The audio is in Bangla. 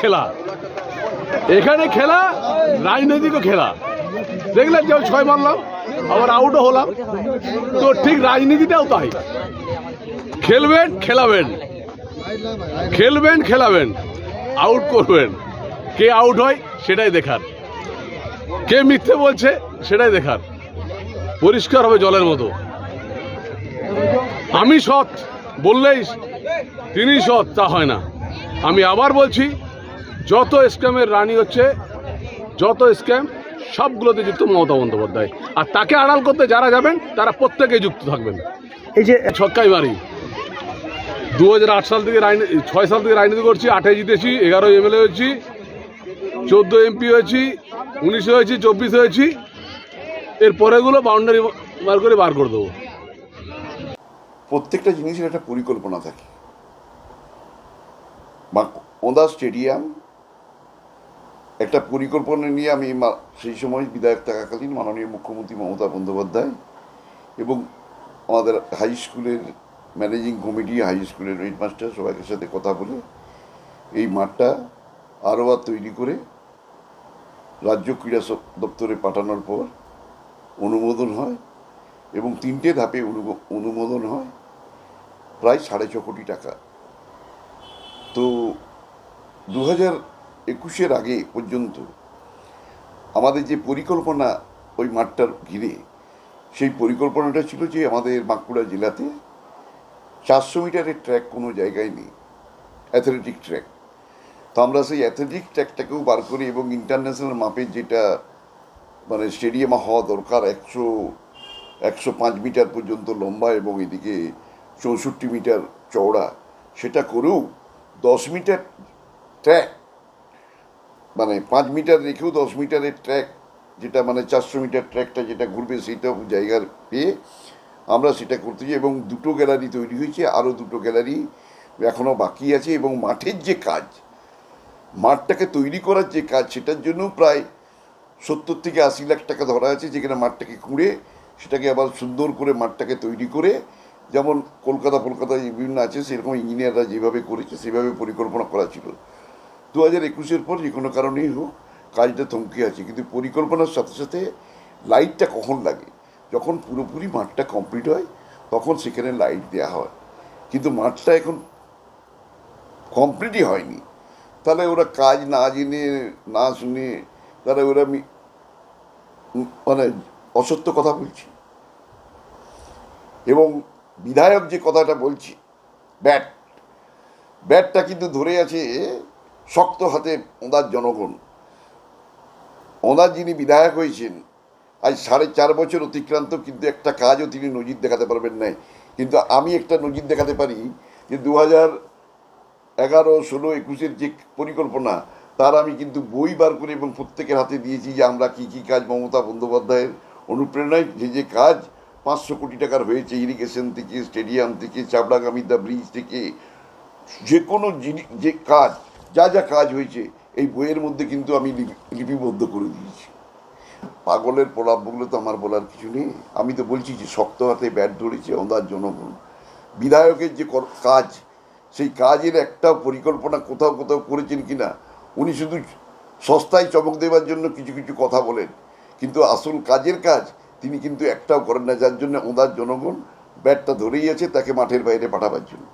খেলা, এখানে খেলা রাজনৈতিকও খেলা। দেখলেন যে 6 মারলাম, আবার আউটও হলাম। তো ঠিক রাজনীতিটাও তাই, খেলবেন খেলাবেন, খেলবেন খেলাবেন, আউট করবেন। কে আউট হয় সেটাই দেখার, কে মিথ্যে বলছে সেটাই দেখার। পরিষ্কার হবে জলের মতো। আমি সৎ বললেই তিনি সৎ তা হয় না। আমি আবার বলছি, যত স্ক্যামের রানী হচ্ছে, যত স্ক্যাম সবগুলোতে যুক্ত মমতা বন্দ্যোপাধ্যায়। আর তাকে আড়াল করতে যারা যাবেন তারা প্রত্যেকেই যুক্ত থাকবেন। এই যে ছক্কাই মারি, 2008 সাল থেকে 6 সাল থেকে রাজনীতি করছি, 8 জিতেছি, 11 এমএলএ হয়েছি, 14 এমপি হয়েছি, 19 হয়েছি, 24 হয়েছি। এর পরেগুলো বাউন্ডারি বার করে দেবো। প্রত্যেকটা জিনিসের একটা পরিকল্পনা থাকে। ওন্দা স্টেডিয়াম একটা পরিকল্পনা নিয়ে আমি সেই সময় বিধায়ক থাকাকালীন মাননীয় মুখ্যমন্ত্রী মমতা বন্দ্যোপাধ্যায় এবং আমাদের হাই স্কুলের ম্যানেজিং কমিটি, হাই স্কুলের হেডমাস্টার সবাইকে সাথে কথা বলে এই মাঠটা আরও তৈরি করে রাজ্য ক্রীড়া দপ্তরে পাঠানোর পর অনুমোদন হয় এবং 3টে ধাপে অনুমোদন হয়, প্রায় 6.5 কোটি টাকা। তো 2021-এর আগে পর্যন্ত আমাদের যে পরিকল্পনা ওই মাঠটার ঘিরে, সেই পরিকল্পনাটা ছিল যে আমাদের বাঁকুড়া জেলাতে 400 মিটারের ট্র্যাক কোনো জায়গায় নেই, অ্যাথলেটিক ট্র্যাক। তো আমরা সেই অ্যাথলেটিক ট্র্যাকটাকেও বার করি এবং ইন্টারন্যাশনাল মাপের যেটা মানে স্টেডিয়ামে হওয়া দরকার, 105 মিটার পর্যন্ত লম্বা এবং এদিকে 64 মিটার চওড়া, সেটা করেও 10 মিটার ট্র্যাক, মানে 5 মিটার রেখেও 10 মিটারের ট্র্যাক, যেটা মানে 400 মিটার ট্র্যাকটা যেটা ঘুরবে সেটাও জায়গার পেয়ে আমরা সেটা করতে চাই। এবং 2টো গ্যালারি তৈরি হয়েছে, আরও 2টো গ্যালারি এখনও বাকি আছে। এবং মাঠের যে কাজ, মাঠটাকে তৈরি করার যে কাজ, সেটার জন্য প্রায় 70 থেকে 80 লাখ টাকা ধরা আছে, যেখানে মাঠটাকে খুঁড়ে সেটাকে আবার সুন্দর করে মাঠটাকে তৈরি করে, যেমন কলকাতায় বিভিন্ন আছে সেরকম ইঞ্জিনিয়াররা যেভাবে করেছে সেভাবে পরিকল্পনা করা ছিল। 2021-এর পর যে কোনো কারণেই হোক কাজটা থমকে আছে। কিন্তু পরিকল্পনার সাথে সাথে লাইটটা কখন লাগে, যখন পুরোপুরি মাঠটা কমপ্লিট হয় তখন সেখানে লাইট দেওয়া হয়। কিন্তু মাঠটা এখন কমপ্লিটই হয়নি, তাহলে ওরা কাজ না জেনে না শুনে তারা ওরা মানে অসত্য কথা বলছি। এবং বিধায়ক যে কথাটা বলছি, ব্যাটটা কিন্তু ধরে আছে শক্ত হাতে ওনার জনগণ। ওনার যিনি বিধায়ক হয়েছেন আজ 4.5 বছর অতিক্রান্ত, কিন্তু একটা কাজও তিনি নজির দেখাতে পারবেন না। কিন্তু আমি একটা নজির দেখাতে পারি যে 2011, 16, 21-এর যে পরিকল্পনা, তার আমি কিন্তু বই বার করে এবং প্রত্যেকের হাতে দিয়েছি যে আমরা কী কী কাজ মমতা বন্দ্যোপাধ্যায়ের অনুপ্রেরণায় যে কাজ 500 কোটি টাকার হয়েছে, ইরিগেশন থেকে, স্টেডিয়াম থেকে, চাপড়াগামিদা ব্রিজ থেকে, যে কোনো যে কাজ, যা কাজ হয়েছে এই বইয়ের মধ্যে কিন্তু আমি লিপিবদ্ধ করে দিয়েছি। পাগলের প্রলাপগুলো তো আমার বলার কিছু নেই। আমি তো বলছি যে শক্ত হাতে ব্যাট ধরেছে ওনার জনগণ। বিধায়কের যে কাজ, সেই কাজের একটা পরিকল্পনা কোথাও করেছেন কিনা। উনি শুধু সস্তায় চমক দেওয়ার জন্য কিছু কিছু কথা বলেন, কিন্তু আসল কাজের কাজ তিনি কিন্তু একটাও করেন না, যার জন্য ওনার জনগণ ব্যাটটা ধরেই আছে তাকে মাঠের বাইরে পাঠাবার জন্য।